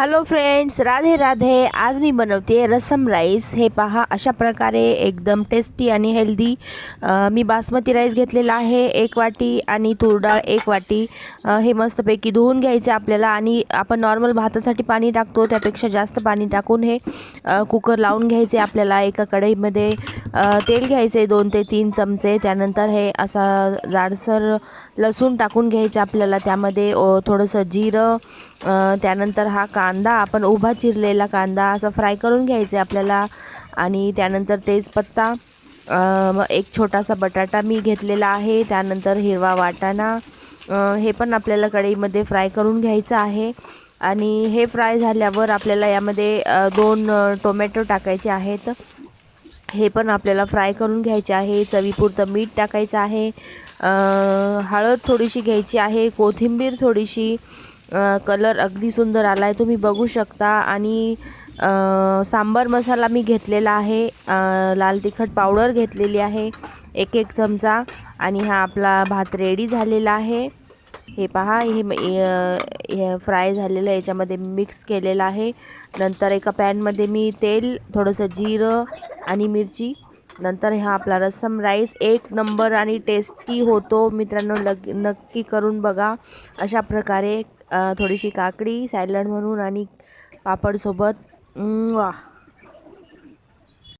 Hello friends, Radhe Radhe. आज मी बनवते रसम rice. हे पहा, अशा प्रकारे एकदम टेस्टी आणि हेल्दी मी बासमती राईस घेतलेला आहे 1 वाटी आणि तूर डाळ 1 वाटी. हे मस्तपैकी धुवून घ्यायचे आपल्याला आणि आपण नॉर्मल भातासाठी पाणी टाकतो त्यापेक्षा जास्त पाणी टाकून हे कुकर लावून घ्यायचे आपल्याला. एका कढईमध्ये तेल घ्यायचे 2 ते 3 चमचे. त्यानंतर हे असा जाडसर लसूण टाकून घ्यायचं आपल्याला. त्यामध्ये थोडंसं जिरं, त्यानंतर हा कांदा, आपण उभा चिरलेला कांदा असा फ्राय करून घ्यायचा आपल्याला. आणि त्यानंतर तेजपत्ता, एक छोटासा बटाटा मी घेतलेला आहे. त्यानंतर हिरवा वाटाणा, हे पण आपल्याला कढईमध्ये फ्राय करून घ्यायचं आहे. आणि हे फ्राय झाल्यावर आपल्याला यामध्ये 2 टोमॅटो टाकायचे आहेत. हे पण आपल्याला फ्राय करून घ्यायचे आहे. चवीपुरतं मीठ टाकायचं आहे. हळद थोडीशी घ्यायची आहे. कोथिंबीर थोडीशी. कलर अगदी सुंदर आला आहे, तुम्ही बघू शकता. आणि सांबार मसाला मी घेतलेला आहे. लाल तिखट पावडर घेतलेली आहे 1 चमचा. आणि हा आपला भात रेडी झालेला आहे. हे पहा, हे फ्राय झालेलं याच्यामध्ये मिक्स केलेलं आहे. नंतर एका पॅनमध्ये मी तेल, थोडंसं जिरं आणि मिरची. नंतर हा आपला रसम राईस 1 नंबर आणि टेस्टी होतो मित्रांनो. नक्की करून बघा. अशा प्रकारे थोडीशी काकडी सॅलड म्हणून आणि पापडसोबत वाह.